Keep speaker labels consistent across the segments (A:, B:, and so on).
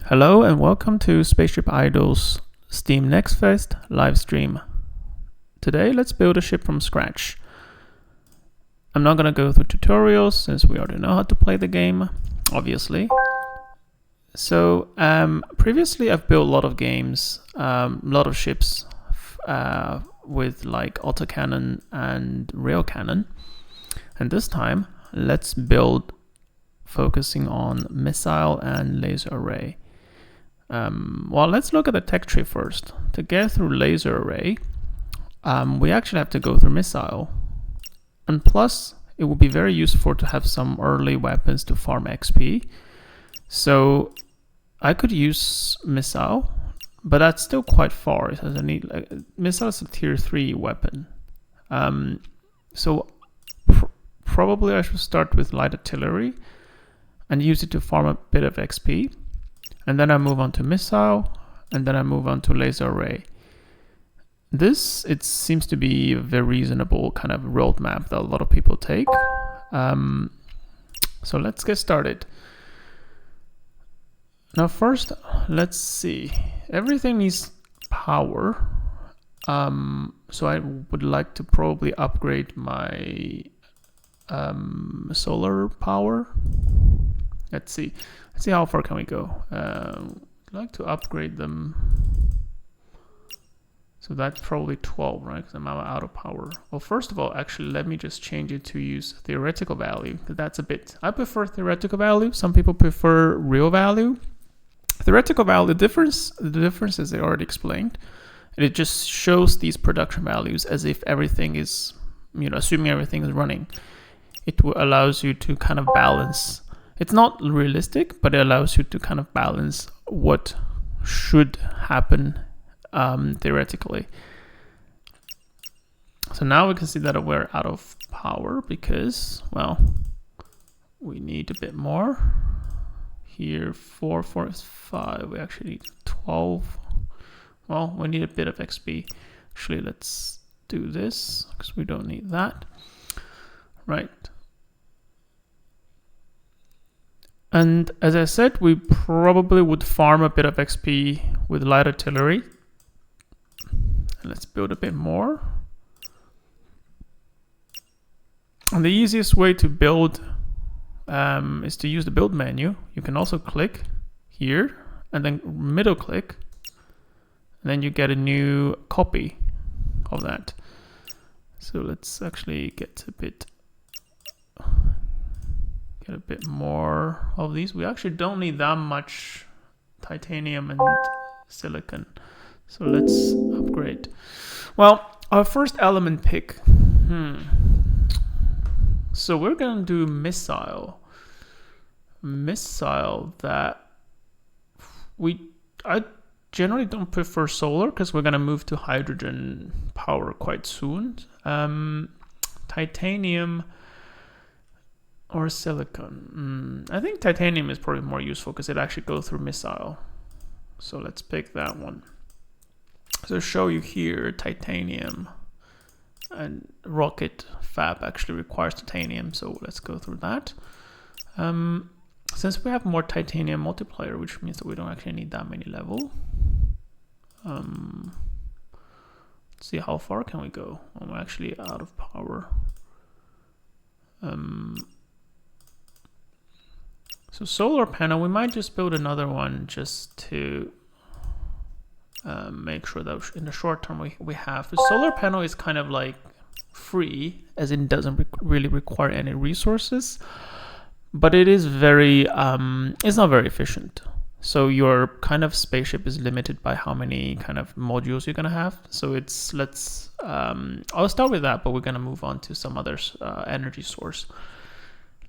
A: Hello and welcome to Spaceship Idol's Steam Next Fest live stream. Today let's build a ship from scratch. I'm not going to go through tutorials since we already know how to play the game, obviously. So previously I've built a lot of games, a lot of ships with like autocannon and rail cannon. And this time let's build focusing on missile and laser array. Well, let's look at the tech tree first. To get through laser array, we actually have to go through missile. And plus, it would be very useful to have some early weapons to farm XP. So I could use missile, but that's still quite far. It has a need, missile is a tier 3 weapon. So probably I should start with light artillery and use it to farm a bit of XP. And then I move on to missile, and then I move on to laser array. This, it seems to be a very reasonable kind of roadmap that a lot of people take. So let's get started. Now first, let's see. Everything needs power. So I would like to probably upgrade my solar power. Let's see how far can we go. I'd like to upgrade them. So that's probably 12, right? Because I'm out of power. Well, first of all, actually, let me just change it to use theoretical value. That's a bit, I prefer theoretical value. Some people prefer real value. Theoretical value, the difference is I already explained. And it just shows these production values as if everything is, assuming everything is running. It allows you to kind of balance. It's not realistic, but it allows you to kind of balance what should happen theoretically. So now we can see that we're out of power because, well, we need a bit more. Here, 4, 4 is 5. We actually need 12. Well, we need a bit of XP. Actually, let's do this because we don't need that. Right. And as I said, we probably would farm a bit of XP with light artillery. And let's build a bit more. And the easiest way to build is to use the build menu. You can also click here and then middle click. And then you get a new copy of that. So let's actually get a bit more of these. We actually don't need that much titanium and silicon. So let's upgrade. Well, our first element pick. So we're gonna do missile. Missile that I generally don't prefer solar because we're gonna move to hydrogen power quite soon. Titanium or silicon. I think titanium is probably more useful because it actually goes through missile. So let's pick that one. So show you here, titanium and rocket fab actually requires titanium. So let's go through that. Since we have more titanium multiplier, which means that we don't actually need that many level. Let's see how far can we go. Oh, we're actually out of power. So solar panel, we might just build another one just to make sure that in the short term we have. The solar panel is kind of like free, as in doesn't really require any resources, but it is very, it's not very efficient. So your kind of spaceship is limited by how many kind of modules you're gonna have. So it's, I'll start with that, but we're gonna move on to some other energy source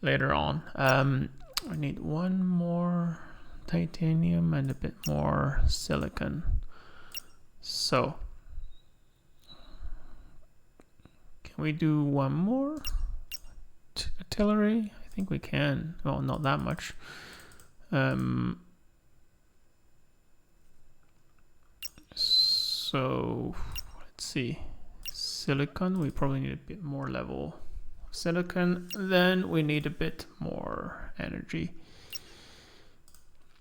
A: later on. I need one more titanium and a bit more silicon. So, can we do one more artillery? I think we can. Well, not that much. So, let's see. Silicon, we probably need a bit more level. Silicon, then we need a bit more energy.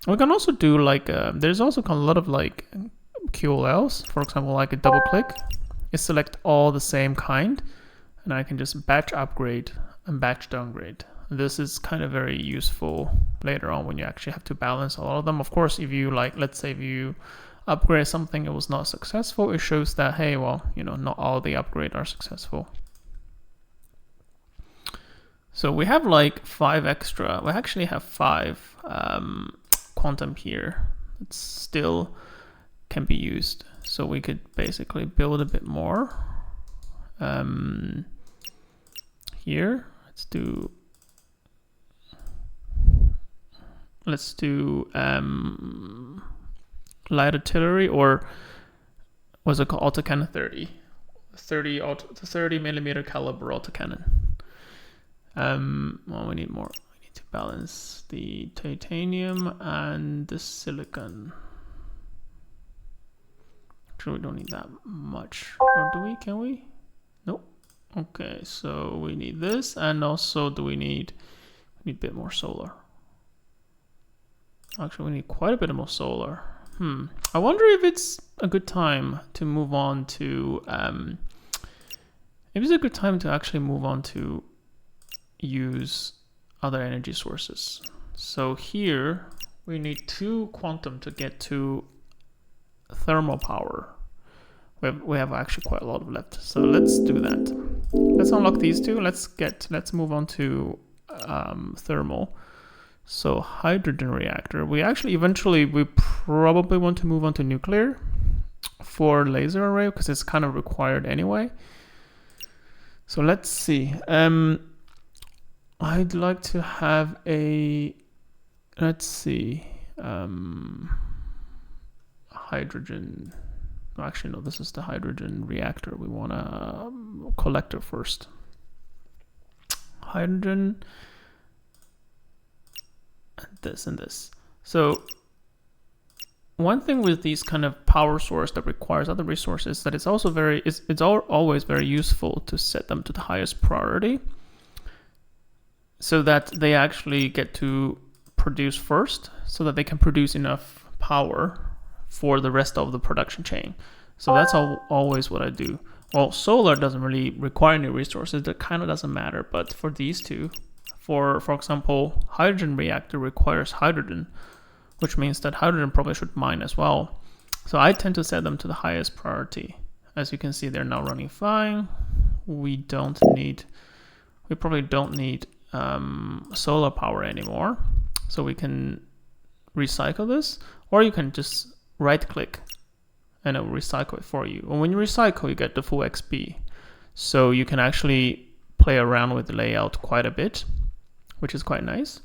A: We can also do like, there's also a lot of like QLLs, for example, like a double click, you select all the same kind, and I can just batch upgrade and batch downgrade. This is kind of very useful later on when you actually have to balance all of them. Of course, if you like, let's say if you upgrade something, it was not successful, it shows that, hey, well, you know, not all the upgrades are successful. So we have like 5 extra. We actually have 5 quantum here. It still can be used. So we could basically build a bit more. Here, let's do light artillery, or what's it called? Autocannon 30 millimeter caliber autocannon. Well, we need more. We need to balance the titanium and the silicon. Actually, we don't need that much, or do we? Can we? Nope. Okay, so we need this, and also we need a bit more solar. Actually, we need quite a bit more solar. I wonder if it's a good time to move on to maybe it's a good time to actually move on to use other energy sources. So here we need 2 quantum to get to thermal power. We have actually quite a lot of left, so let's do that. Let's unlock these 2. Let's move on to thermal. So hydrogen reactor. We actually we probably want to move on to nuclear for laser array because it's kind of required anyway. So let's see. I'd like to have a, let's see, hydrogen. Actually, no, this is the hydrogen reactor. We want a collector first. Hydrogen, and this. So one thing with these kind of power source that requires other resources, that it's also always very useful to set them to the highest priority, so that they actually get to produce first, so that they can produce enough power for the rest of the production chain. So that's always what I do. Well, solar doesn't really require any resources. That kind of doesn't matter. But for these 2, for example, hydrogen reactor requires hydrogen, which means that hydrogen probably should mine as well. So I tend to set them to the highest priority. As you can see, they're now running fine. We probably don't need solar power anymore. So we can recycle this, or you can just right click and it will recycle it for you. And when you recycle, you get the full XP. So you can actually play around with the layout quite a bit, which is quite nice.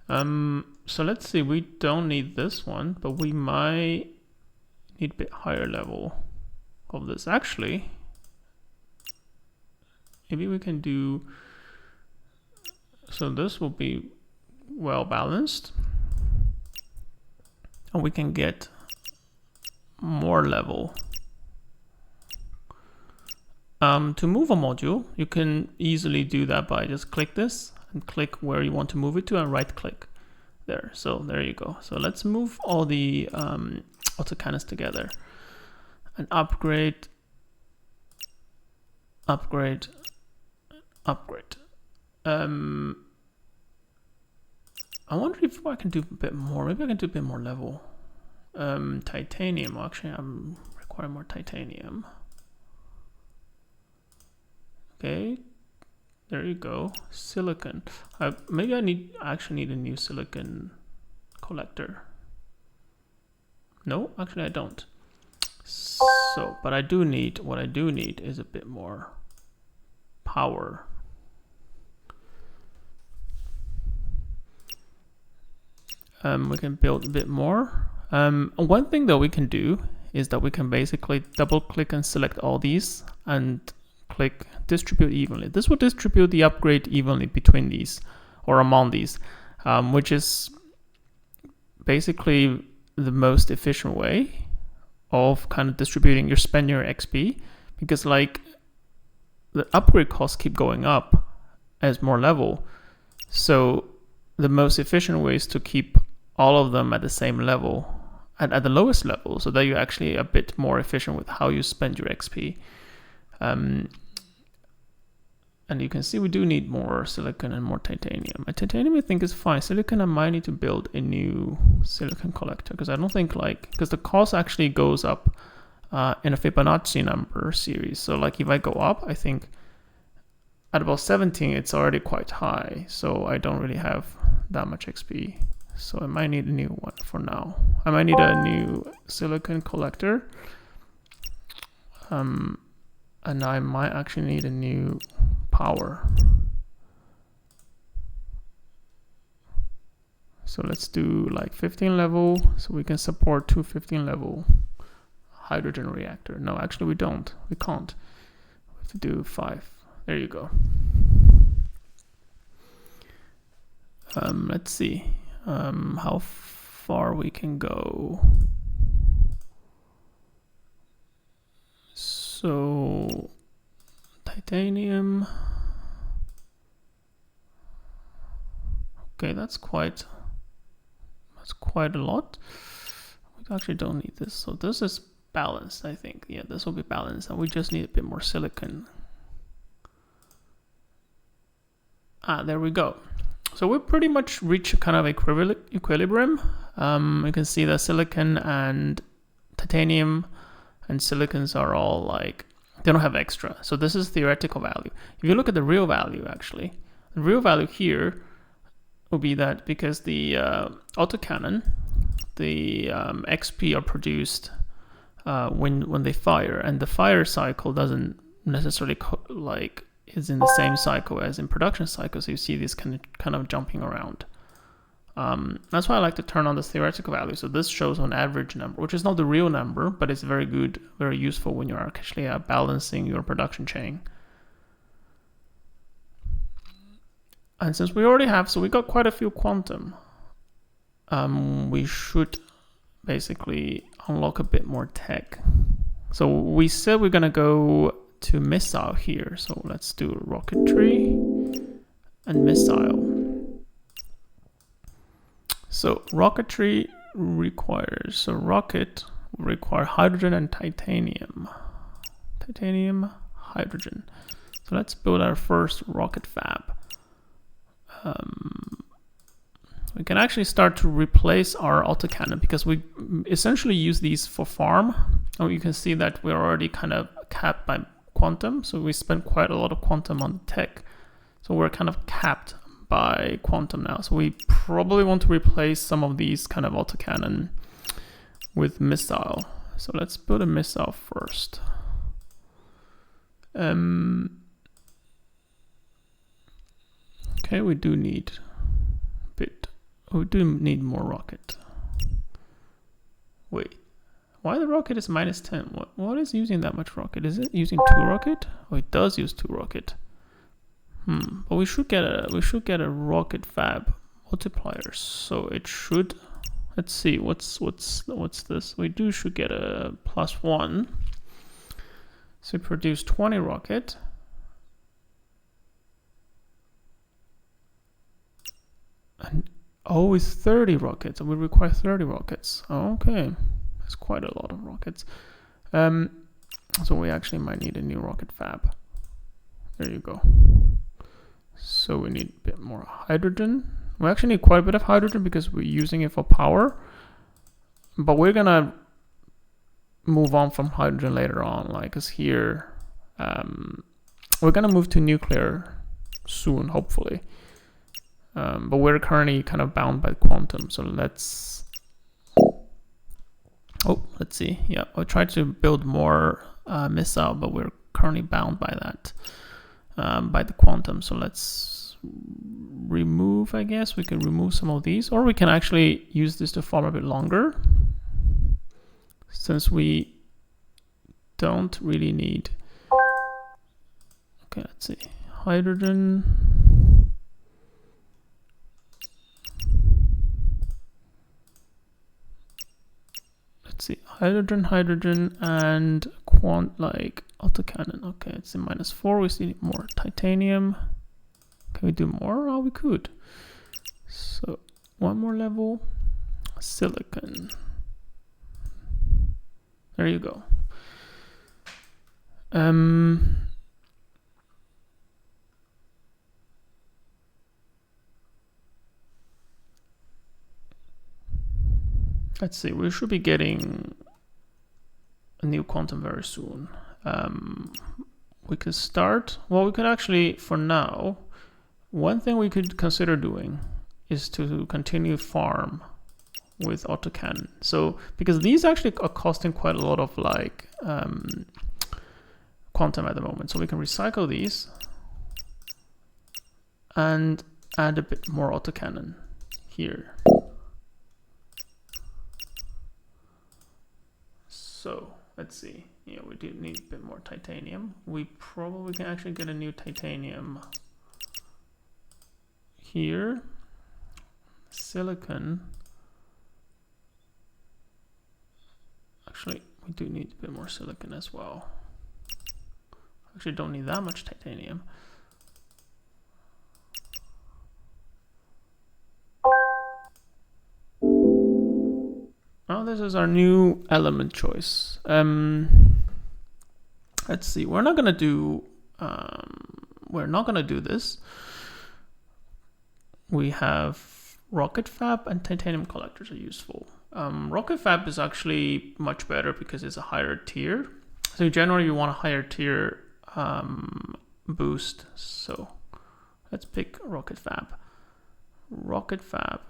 A: So let's see, we don't need this one, but we might need a bit higher level of this. Actually, maybe we can do, so this will be well balanced, and we can get more level. To move a module, you can easily do that by just click this and click where you want to move it to and right click there. So there you go. So let's move all the autocannons together and upgrade. I wonder if I can do a bit more. Maybe I can do a bit more level. Titanium. Actually, I'm requiring more titanium. Okay, there you go. Silicon. Maybe I actually need a new silicon collector. No, actually I don't. So, but what I do need is a bit more power. We can build a bit more. One thing that we can do is that we can basically double click and select all these and click distribute evenly. This will distribute the upgrade evenly between these or among these, which is basically the most efficient way of kind of distributing your XP, because like the upgrade costs keep going up as more level. So the most efficient way is to keep all of them at the same level, at the lowest level, so that you're actually a bit more efficient with how you spend your XP. And you can see we do need more silicon and more titanium. And titanium I think is fine. Silicon I might need to build a new silicon collector, because I don't think because the cost actually goes up in a Fibonacci number series. So like if I go up, I think at about 17 it's already quite high. So I don't really have that much XP. So I might need a new one for now. I might need a new silicon collector. And I might actually need a new power. So let's do like 15 level, so we can support 2 15 level hydrogen reactor. No, actually we don't. We can't. We have to do 5. There you go. Let's see how far we can go. So titanium. Okay, that's quite a lot. We actually don't need this. So this is balanced, I think. Yeah, this will be balanced, and we just need a bit more silicon. There we go. So we pretty much reach a kind of equilibrium. You can see that silicon and titanium and silicons are all like, they don't have extra. So this is theoretical value. If you look at the real value, actually, the real value here will be that because the autocannon, the XP are produced when they fire, and the fire cycle doesn't necessarily is in the same cycle as in production cycles. So you see this kind of jumping around. That's why I like to turn on this theoretical value. So this shows an average number, which is not the real number, but it's very good, very useful when you're actually balancing your production chain. And since we already have, so we got quite a few quantum, we should basically unlock a bit more tech. So we said we're gonna go to missile here. So let's do rocketry and missile. So rocketry requires, so rocket will require hydrogen and titanium. Titanium, hydrogen. So let's build our first rocket fab. We can actually start to replace our autocannon because we essentially use these for farm. And you can see that we're already kind of capped by quantum. So we spend quite a lot of quantum on tech. So we're kind of capped by quantum now. So we probably want to replace some of these kind of autocannon with missile. So let's build a missile first. Okay, we do need more rocket. Wait, why the rocket is -10? What is using that much rocket? Is it using 2 rocket? Oh, it does use 2 rocket. But we should get a rocket fab multiplier. So it should, let's see, what's this? We should get a +1. So we produce 20 rocket. And oh, it's 30 rockets, and we require 30 rockets. Okay, that's quite a lot of rockets. So we actually might need a new rocket fab. There you go. So we need a bit more hydrogen. We actually need quite a bit of hydrogen because we're using it for power. But we're gonna move on from hydrogen later on, like, cause here we're gonna move to nuclear soon, hopefully. But we're currently kind of bound by quantum, so let's see. Yeah, I tried to build more missile, but we're currently bound by that, by the quantum. So let's remove, I guess we can remove some of these, or we can actually use this to farm a bit longer, since we don't really need. Okay, let's see, hydrogen. See, hydrogen, and autocannon. Okay, it's in -4. We still need more titanium. Can we do more? Oh, we could. So 1 more level. silicon. There you go. Let's see, we should be getting a new quantum very soon. We could start, well, we could actually, for now, one thing we could consider doing is to continue farm with autocannon. So, because these actually are costing quite a lot of like quantum at the moment. So we can recycle these and add a bit more autocannon here. So let's see. Yeah, we do need a bit more titanium. We probably can actually get a new titanium here. Silicon. Actually, we do need a bit more silicon as well. Actually, don't need that much titanium. Oh, this is our new element choice. Let's see. We're not gonna do this. We have rocket fab and titanium collectors are useful. Rocket fab is actually much better because it's a higher tier. So generally, you want a higher tier boost. So let's pick rocket fab. Rocket fab.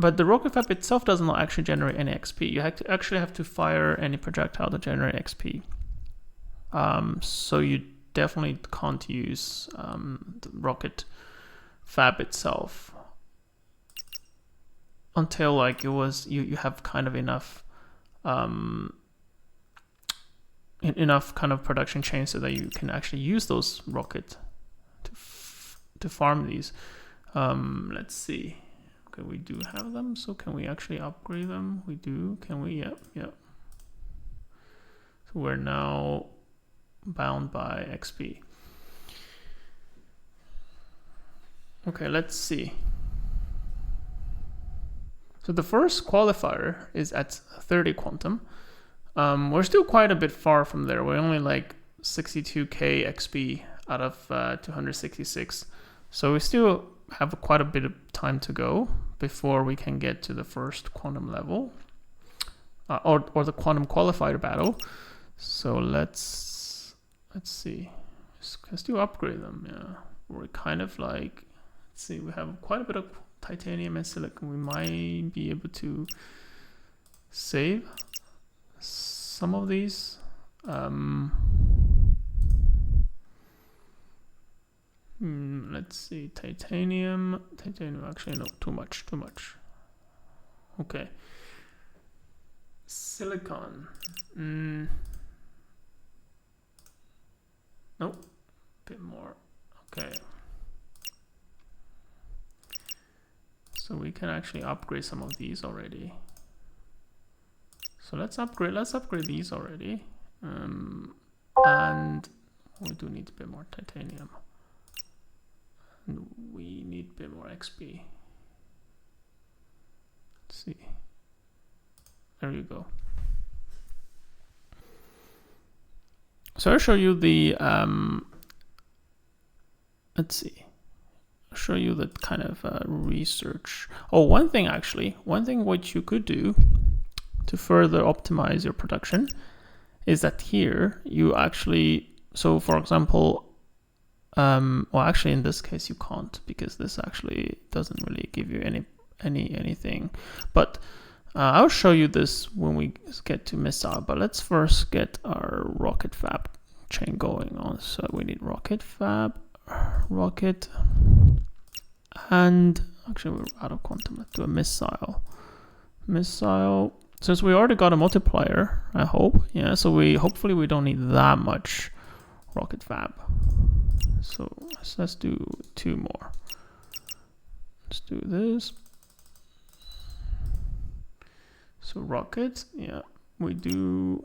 A: But the rocket fab itself doesn't actually generate any XP. You actually have to fire any projectile to generate XP. So you definitely can't use the rocket fab itself until like you have kind of enough enough kind of production chains so that you can actually use those rocket to farm these. Let's see. Okay, we do have them, so can we actually upgrade them? We do. Can we? Yep. So we're now bound by XP. Okay, let's see. So the first qualifier is at 30 quantum. We're still quite a bit far from there. We're only like 62k XP out of 266. So we still have quite a bit of time to go before we can get to the first quantum level or the quantum qualifier battle. So let's see. Let's still upgrade them. Yeah, we're kind of like, let's see, we have quite a bit of titanium and silicon. We might be able to save some of these. Let's see, titanium, actually no, too much. Okay. Silicon. Nope, bit more. Okay. So we can actually upgrade some of these already. So let's upgrade these already. And we do need a bit more titanium. And we need a bit more XP. Let's see. There you go. So I'll show you the let's see. I'll show you the kind of research. Oh, one thing which you could do to further optimize your production is that here you actually, so for example, well, actually in this case you can't, because this actually doesn't really give you anything. But I'll show you this when we get to missile. But let's first get our rocket fab chain going on. So we need rocket fab, rocket, and actually we're out of quantum. Let's do a missile. Since we already got a multiplier, I hope. Yeah, so hopefully we don't need that much rocket fab. So let's do 2 more. Let's do this. So rocket, yeah, we do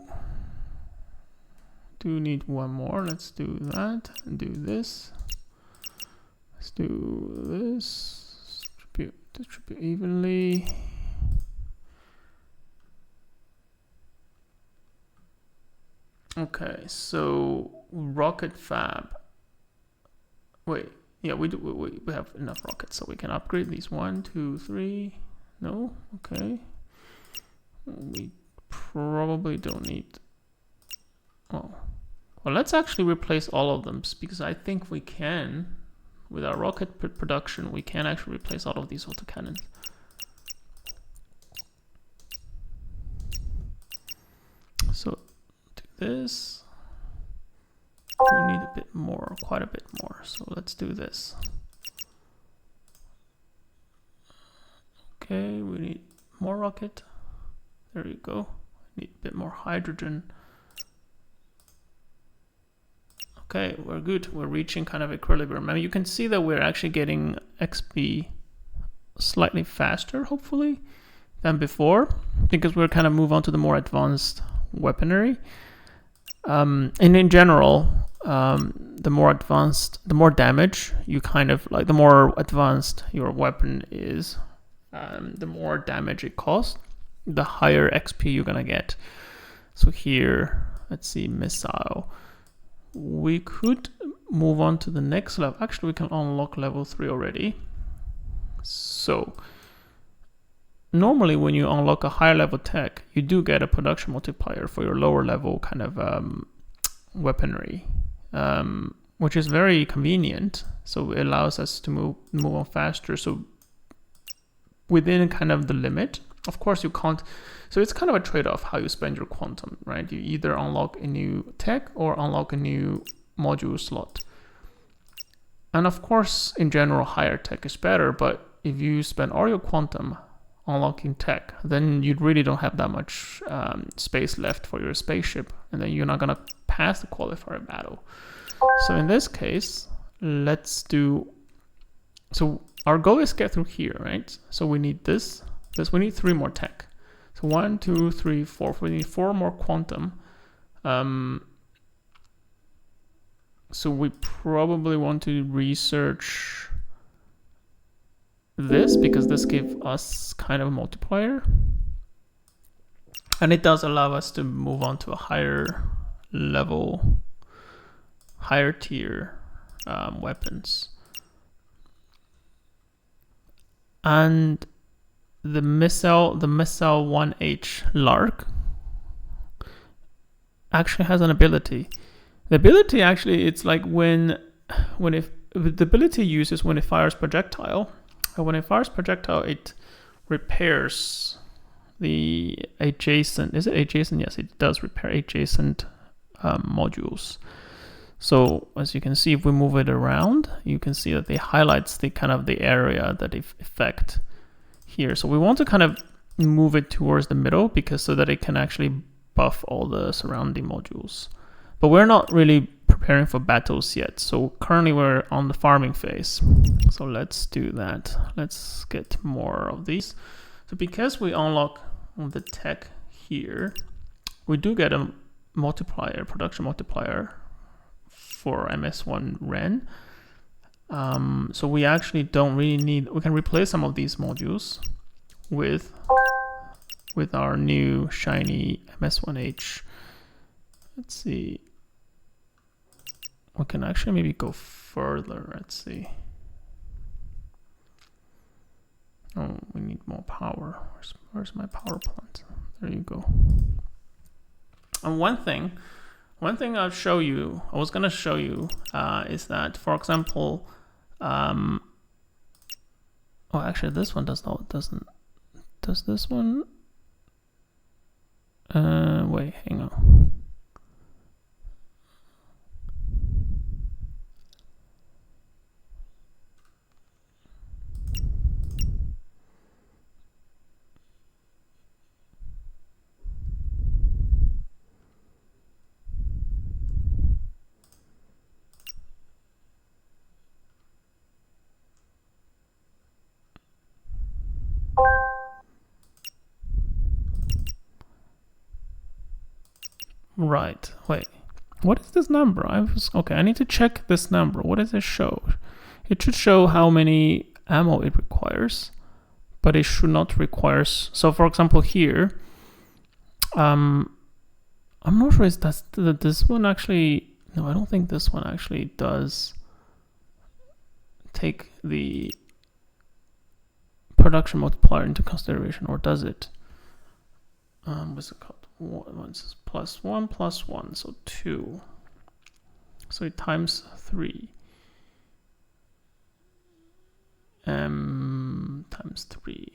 A: need 1 more. Let's do that and do this. Let's do this. distribute evenly. Okay, so rocket fab. Wait, yeah, we have enough rockets, so we can upgrade these. 1, 2, 3. No, okay. We probably don't need. Oh, well, let's actually replace all of them because I think we can. With our rocket production, we can actually replace all of these autocannons. So do this. We need a bit more, quite a bit more. So let's do this. Okay, we need more rocket. There you go. Need a bit more hydrogen. Okay, we're good. We're reaching kind of equilibrium. I mean, you can see that we're actually getting XP slightly faster, hopefully, than before, because we're kind of move on to the more advanced weaponry. And in general, the more advanced, the more damage you kind of like, the more advanced your weapon is, the more damage it costs, the higher XP you're gonna get. So here, let's see, missile. We could move on to the next level. Actually, we can unlock level 3 already. So normally when you unlock a higher level tech, you do get a production multiplier for your lower level kind of weaponry, which is very convenient. So it allows us to move on faster. So within kind of the limit, of course you can't. So it's kind of a trade-off how you spend your quantum, right? You either unlock a new tech or unlock a new module slot. And of course, in general, higher tech is better. But if you spend all your quantum unlocking tech, then you really don't have that much space left for your spaceship. And then you're not going to pass the qualifier battle. So in this case, let's do... So our goal is get through here, right? So we need this. We need 3 more tech. So 1, 2, 3, 4. We need 4 more quantum. So we probably want to research this because this gives us kind of a multiplier. And it does allow us to move on to a higher level, higher tier weapons. And the missile 1H Lark actually has an ability. The ability actually, it's like the ability uses when it fires projectile. And when it fires projectile, it repairs the adjacent. Is it adjacent? Yes, it does repair adjacent modules. So as you can see, if we move it around, you can see that it highlights the kind of the area that it affect here. So we want to kind of move it towards the middle because so that it can actually buff all the surrounding modules. But we're not really preparing for battles yet. So currently we're on the farming phase. So let's do that. Let's get more of these. So because we unlock the tech here, we do get a multiplier, production multiplier for MS1 Ren. So we actually don't really need, we can replace some of these modules with our new shiny MS1H. Let's see. We can actually maybe go further. Let's see. Oh, we need more power. Where's my power plant? There you go. And one thing I'll show you, I was gonna show you, is that, for example, oh, actually this one doesn't. Does this one? Wait, hang on. Right, wait, what is this number? Okay, I need to check this number. What does it show? It should show how many ammo it requires, but it should not require. So for example here, I'm not sure if that's this one actually. No, I don't think this one actually does take the production multiplier into consideration, or does it? What's it called? Once +1 + 1, so 2. So it times 3. Times 3.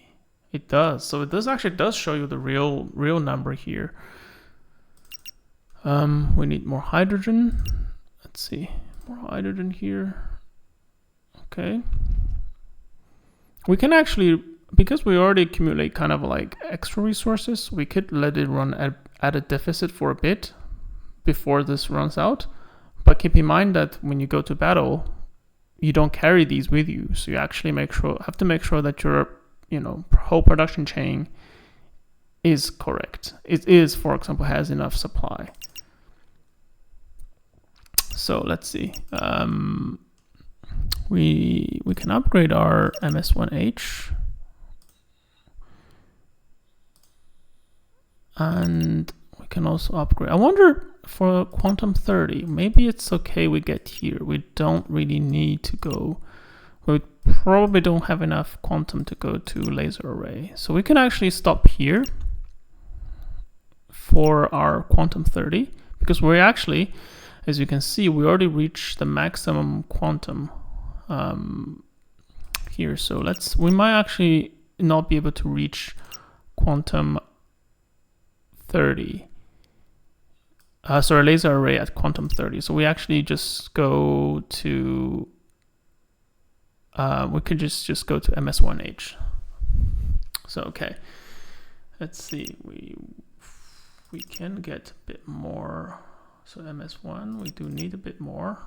A: It does. So this actually does show you the real number here. We need more hydrogen. Let's see, more hydrogen here. Okay. We can actually, because we already accumulate kind of like extra resources, we could let it run at a deficit for a bit before this runs out. But keep in mind that when you go to battle, you don't carry these with you. So you actually have to make sure that your, whole production chain is correct. It is, for example, has enough supply. So let's see. We can upgrade our MS1H, and we can also upgrade. I wonder for quantum 30, maybe it's okay we get here. We don't really need to go. We probably don't have enough quantum to go to laser array. So we can actually stop here for our quantum 30, because we're actually, as you can see, we already reached the maximum quantum here. So we might actually not be able to reach quantum 30. Sorry, laser array at quantum 30. So we actually just go to, we could just go to MS1H. So, okay, let's see, we can get a bit more. So MS1, we do need a bit more.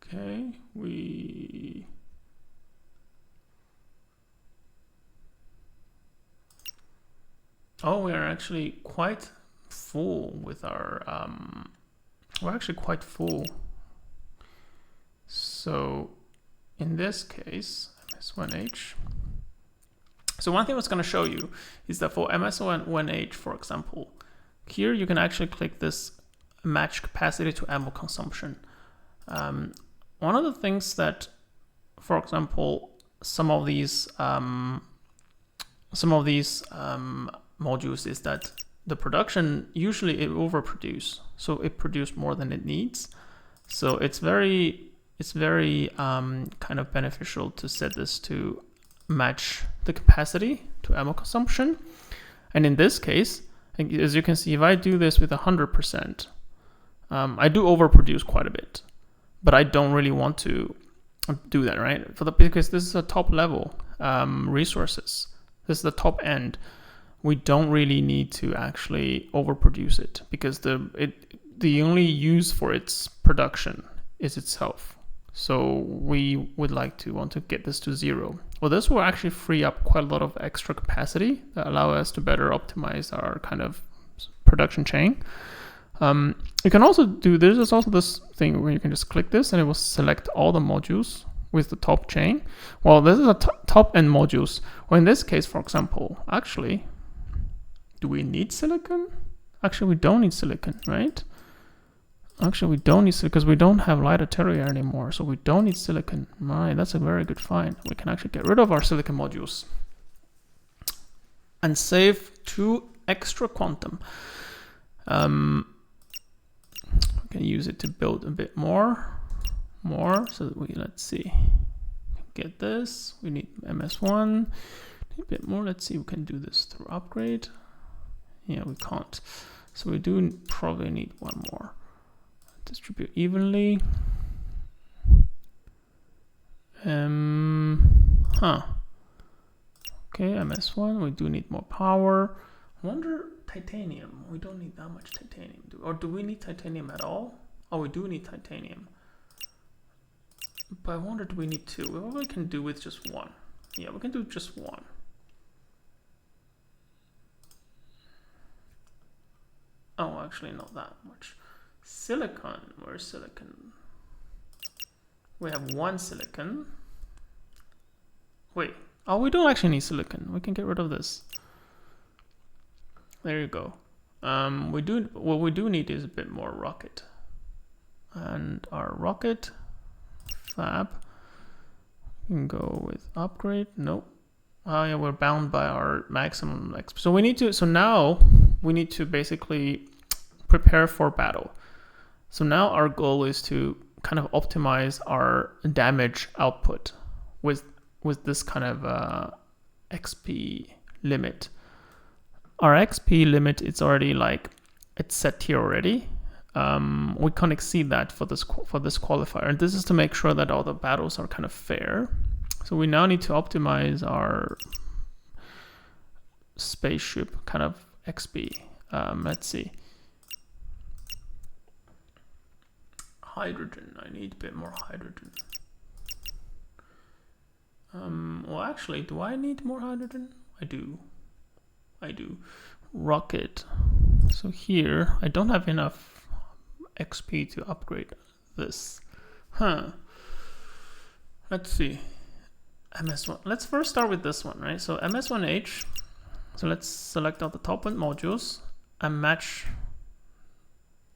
A: Okay, we are actually quite full with our, we're actually quite full. So in this case, MS1H. So one thing I was going to show you is that for MS1H, for example, here you can actually click this match capacity to ammo consumption. One of the things that, for example, some of these modules is that the production, usually it overproduce, so it produces more than it needs. So it's very kind of beneficial to set this to match the capacity to ammo consumption. And in this case, as you can see, if I do this with 100%, I do overproduce quite a bit, but I don't really want to do that, right? Because this is a top level resources. This is the top end. We don't really need to actually overproduce it, because the only use for its production is itself. So we would want to get this to 0. Well, this will actually free up quite a lot of extra capacity that allow us to better optimize our kind of production chain. You can also do, there's also this thing where you can just click this and it will select all the modules with the top chain. Well, this is a top end modules. Well, in this case, for example, actually, do we need silicon? Actually, we don't need silicon, right? Actually, we don't need silicon because we don't have light arterial anymore. So we don't need silicon. Right, that's a very good find. We can actually get rid of our silicon modules and save 2 extra quantum. We can use it to build a bit more. So that let's see, get this. We need MS1, a bit more. Let's see, we can do this through upgrade. Yeah, we can't. So we do probably need 1 more. Distribute evenly. Okay, MS1, we do need more power. I wonder, titanium. We don't need that much titanium. Or do we need titanium at all? Oh, we do need titanium. But I wonder, do we need 2? What we can do with just 1? Yeah, we can do just 1. Oh, actually not that much. Silicon, where's silicon? We have 1 silicon. Wait, oh, we don't actually need silicon. We can get rid of this. There you go. What we do need is a bit more rocket. And our rocket fab, we can go with upgrade. Nope. Oh yeah, we're bound by our maximum XP. So we need to, so now we need to basically prepare for battle. So now our goal is to kind of optimize our damage output with this kind of XP limit. Our XP limit, it's already like, it's set here already. We can't exceed that for this qualifier. And this is to make sure that all the battles are kind of fair. So we now need to optimize our spaceship kind of XP. Let's see. Hydrogen, I need a bit more hydrogen. Well, actually, do I need more hydrogen? I do. Rocket. So here, I don't have enough XP to upgrade this. Let's see. MS1. Let's first start with this one, right? So MS1H. So let's select all the top end modules and match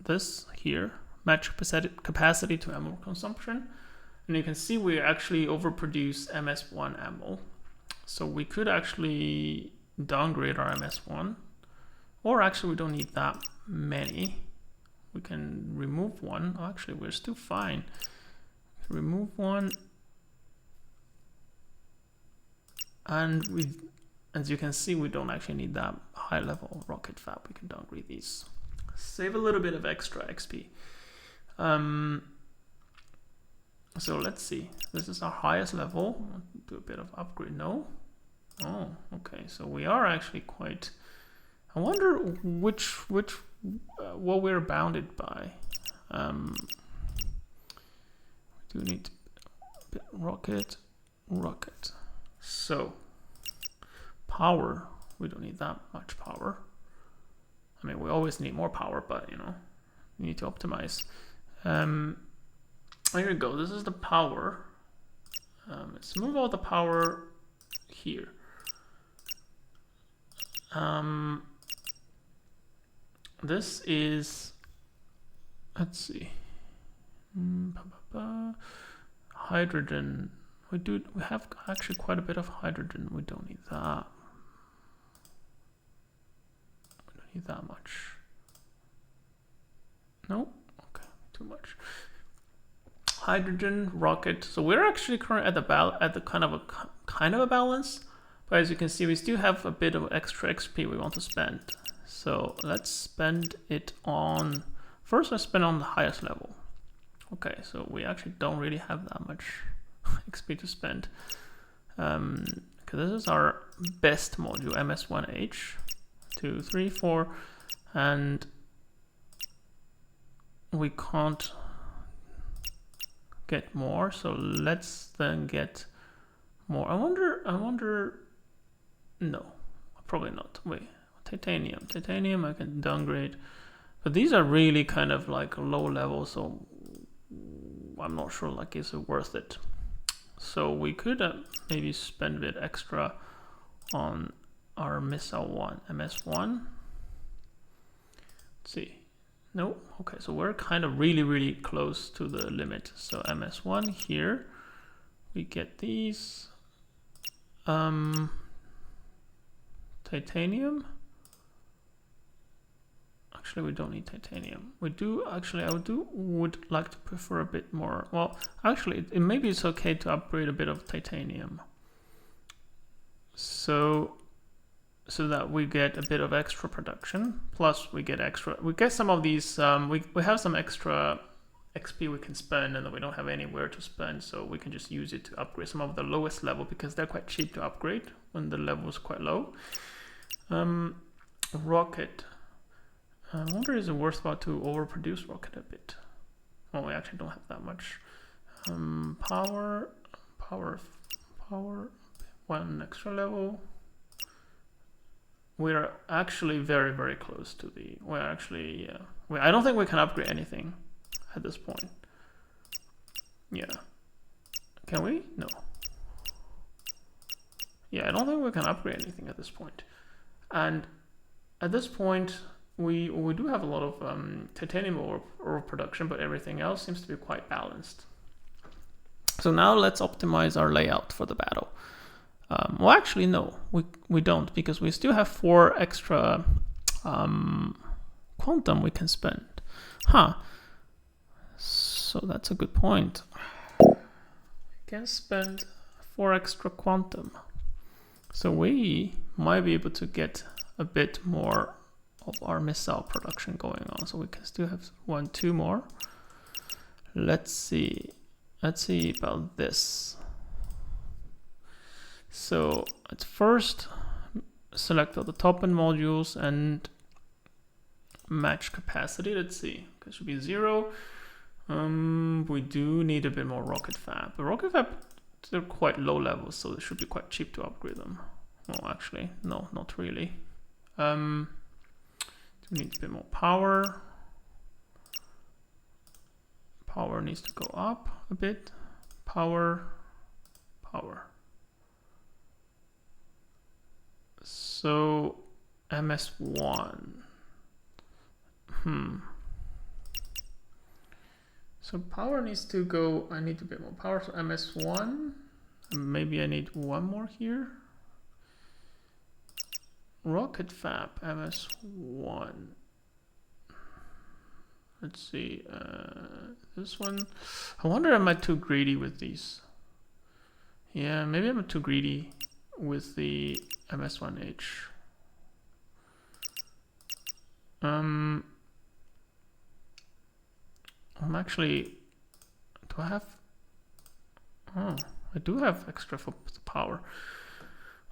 A: this here. Match capacity to ammo consumption. And you can see we actually overproduce MS1 ammo. So we could actually downgrade our MS1. Or actually we don't need that many. We can remove one. Oh, actually we're still fine. Remove one. And we, as you can see, we don't actually need that high level rocket fab. We can downgrade these. Save a little bit of extra XP. So let's see. This is our highest level. Do a bit of upgrade. No. Oh, okay. So we are actually quite. I wonder what we're bounded by. We do need a bit rocket. So power. We don't need that much power. I mean, we always need more power, but you know, we need to optimize. Here we go. This is the power. Let's move all the power here. This is, let's see, hydrogen. We have actually quite a bit of hydrogen. We don't need that. We don't need that much. No, okay, too much. Hydrogen, rocket. So we're actually currently at the kind of a balance. But as you can see, we still have a bit of extra XP we want to spend. So let's spend it on, first let's spend on the highest level. Okay, so we actually don't really have that much XP to spend. Because this is our best module, MS1H. 2, 3, 4. And we can't get more, so let's then get more. I wonder, no, probably not. Wait, titanium I can downgrade, but these are really kind of like low level, so I'm not sure like is it worth it. So we could maybe spend a bit extra on our missile one, MS1. Let's see. No, okay, so we're kind of really close to the limit. So MS1 here, we get these. Titanium. Actually, we don't need titanium. We do actually. Would like to prefer a bit more. Well, actually, maybe it's okay to upgrade a bit of titanium. So that we get a bit of extra production. Plus, we get some of these. We have some extra XP we can spend, and we don't have anywhere to spend, so we can just use it to upgrade some of the lowest level because they're quite cheap to upgrade when the level is quite low. Rocket. I wonder is it worthwhile to overproduce rocket a bit? Well, we actually don't have that much. Power, 1 extra level. we're actually very, very close to the, we're actually, I don't think we can upgrade anything at this point. Yeah. Can we? No. Yeah, I don't think we can upgrade anything at this point. And at this point, we do have a lot of titanium ore production, but everything else seems to be quite balanced. So now let's optimize our layout for the battle. Well, actually, no, we don't, because we still have 4 extra quantum we can spend. Huh. So that's a good point. We can spend 4 extra quantum. So we might be able to get a bit more of our missile production going on. So we can still have 1, 2 more. Let's see about this. So let's first select all the top end modules and match capacity. Let's see, it should be 0. We do need a bit more rocket fab. The rocket fab, they're quite low level, so it should be quite cheap to upgrade them. Oh, actually, no, not really. Do we need a bit more power? Power needs to go up a bit. Power. So MS1. So power needs to go, I need a bit more power, so MS1. Maybe I need 1 more here. Rocket fab, MS1. Let's see, this one. I wonder, am I too greedy with these? Yeah, maybe I'm too greedy with the MS1H. I'm actually, do I have, oh, I do have extra for power.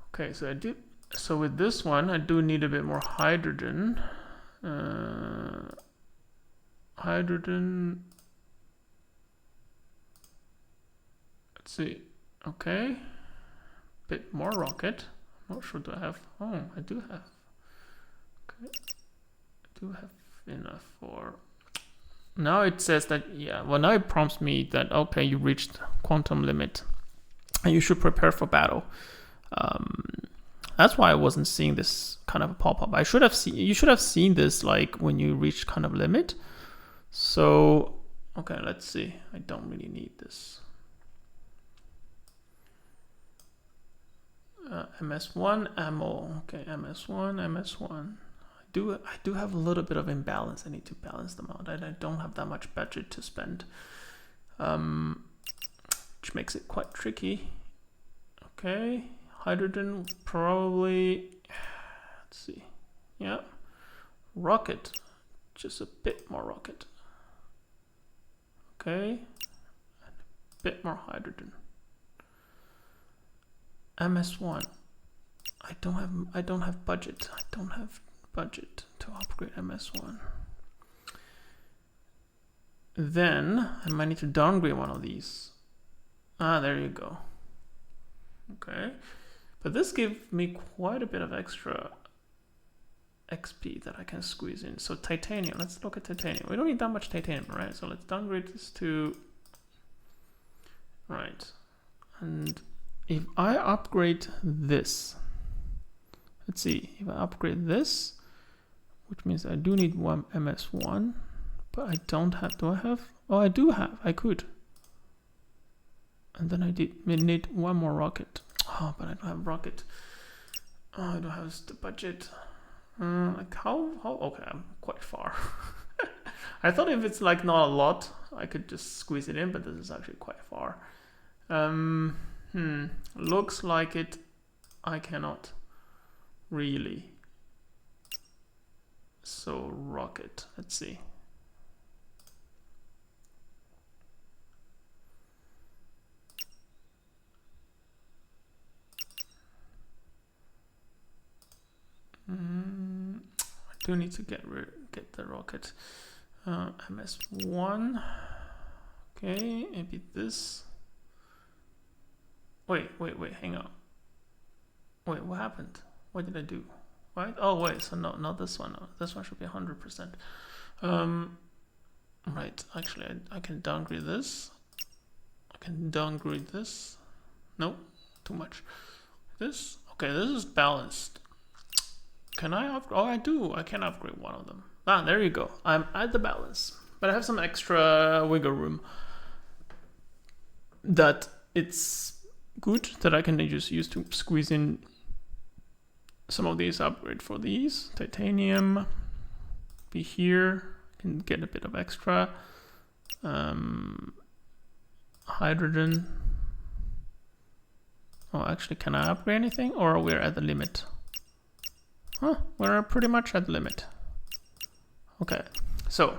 A: Okay, so with this one, I do need a bit more hydrogen. Hydrogen, let's see, okay, bit more rocket. I'm not sure, do I have, oh, I do have, okay, I do have enough for, now it says that, yeah, well, now it prompts me that, okay, you reached quantum limit and you should prepare for battle. That's why I wasn't seeing this kind of a pop-up. You should have seen this like when you reach kind of limit. So, okay, let's see. I don't really need this. MS1 ammo. Okay, MS1. I do have a little bit of imbalance. I need to balance them out. I don't have that much budget to spend, which makes it quite tricky. Okay, hydrogen probably. Let's see. Yeah, rocket, just a bit more rocket. Okay, and a bit more hydrogen. MS1. I don't have budget. I don't have budget to upgrade MS1. Then I might need to downgrade one of these. Ah, there you go. Okay, but this gives me quite a bit of extra XP that I can squeeze in. So titanium, let's look at titanium. We don't need that much titanium, right? So let's downgrade this to, right. And if I upgrade this, let's see, if I upgrade this, which means I do need 1 MS1, but I don't have, do I have? Oh, I do have, I could. And then I need 1 more rocket. Oh, but I don't have rocket. Oh, I don't have the budget. Like how, okay, I'm quite far. I thought if it's like not a lot, I could just squeeze it in, but this is actually quite far. Looks like it, I cannot really. So rocket, let's see. I do need to get the rocket. MS1. Okay, maybe this. Wait, hang on. Wait, what happened? What did I do? right? Oh wait, so no, not this one. No, this one should be 100%. Right, actually I can downgrade this. I can downgrade this. No, too much. This, okay, this is balanced. Can I upgrade? Oh, I do. I can upgrade one of them. Ah, there you go. I'm at the balance. But I have some extra wiggle room that it's good that I can just use to squeeze in some of these upgrade for these. Titanium, be here, can get a bit of extra. Hydrogen. Oh, actually, can I upgrade anything, or we're at the limit? Huh, we're pretty much at the limit. Okay, so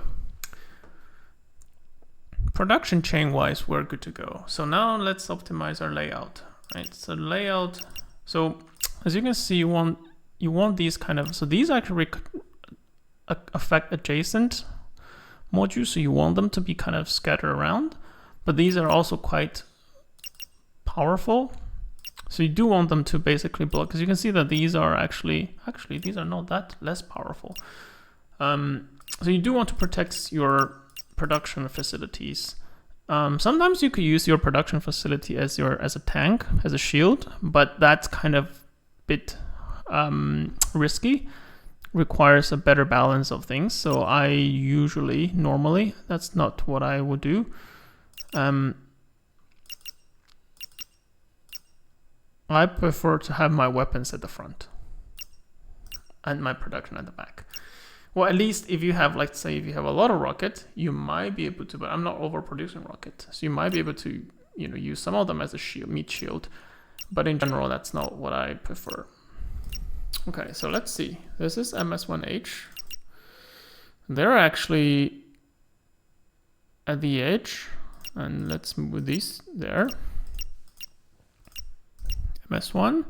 A: production chain wise, we're good to go. So now let's optimize our layout, right? So layout, so as you can see, you want these kind of, so these actually affect adjacent modules, so you want them to be kind of scattered around, but these are also quite powerful. So you do want them to basically block, because you can see that these are actually these are not that less powerful. So you do want to protect your production facilities. Sometimes you could use your production facility as a tank, as a shield, but that's kind of bit risky. Requires a better balance of things. So I normally, that's not what I would do. I prefer to have my weapons at the front and my production at the back. Well, at least if you have, like, say, if you have a lot of rocket, you might be able to, but I'm not overproducing rocket. So you might be able to, you know, use some of them as a shield, meat shield. But in general, that's not what I prefer. Okay, so let's see. This is MS1H. They're actually at the edge. And let's move these there. MS1.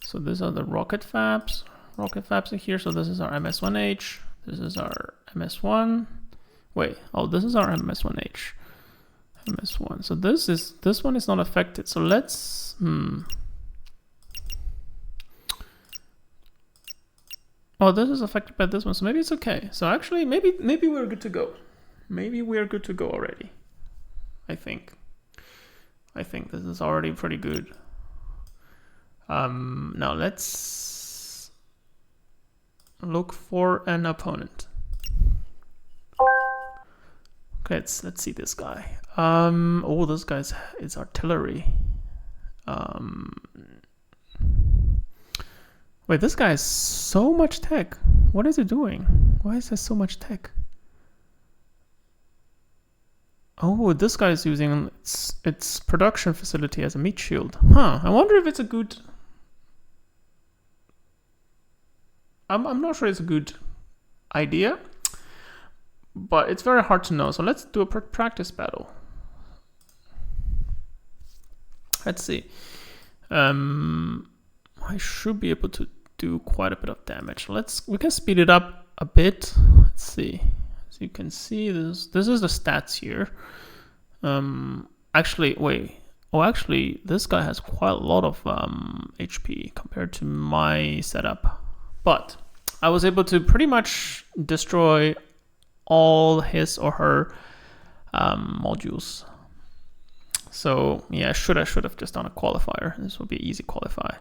A: So these are the rocket fabs. Rocket fabs are here. So this is our MS1H. This is our MS1. Wait, oh, this is our MS1H. MS1. So this one is not affected. So let's Oh, this is affected by this one. So maybe it's okay. So actually maybe we're good to go. Maybe we're good to go already. I think this is already pretty good. Now let's look for an opponent. Okay, let's see this guy. Oh, this guy's is artillery. Wait, this guy has so much tech. What is he doing? Why is there so much tech? Oh, this guy is using its production facility as a meat shield. Huh, I wonder if it's a good... I'm not sure it's a good idea, but it's very hard to know. So let's do a practice battle. Let's see. I should be able to do quite a bit of damage. We can speed it up a bit. Let's see. As you can see, this is the stats here. Actually, wait. Oh, actually, this guy has quite a lot of HP compared to my setup. But I was able to pretty much destroy all his or her modules. So yeah, I should have just done a qualifier. This would be an easy qualify.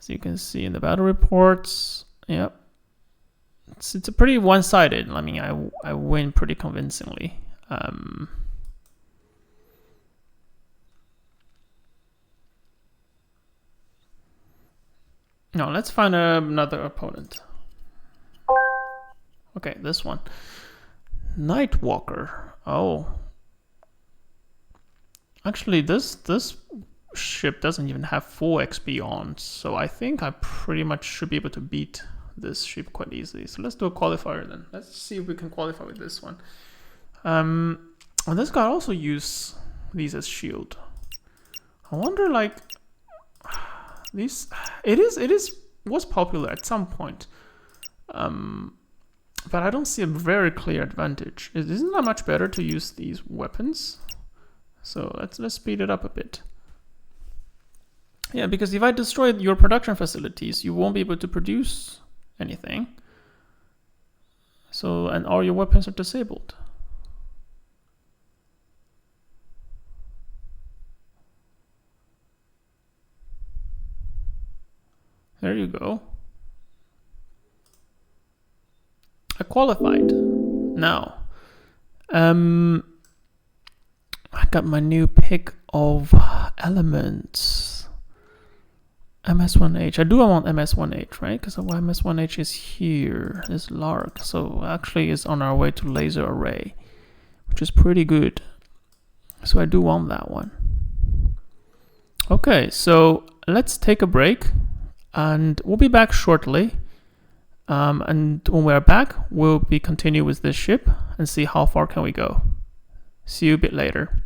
A: As you can see in the battle reports, yep, it's a pretty one-sided. I mean, I win pretty convincingly. Now let's find another opponent. Okay, this one, Nightwalker. Oh, actually, this ship doesn't even have full XP on, so I think I pretty much should be able to beat this ship quite easily. So let's do a qualifier then. Let's see if we can qualify with this one. And this guy also use these as shield. I wonder, like, these. It was popular at some point, but I don't see a very clear advantage. Isn't that much better to use these weapons? So let's speed it up a bit. Yeah, because if I destroy your production facilities, you won't be able to produce anything. So, and all your weapons are disabled. There you go. I qualified. Now, I got my new pick of elements. MS1H. I do want MS1H, right? Because MS1H is here. Is Lark. So actually it's on our way to laser array, which is pretty good. So I do want that one. Okay, so let's take a break and we'll be back shortly. And when we're back, we'll be continue with this ship and see how far can we go. See you a bit later.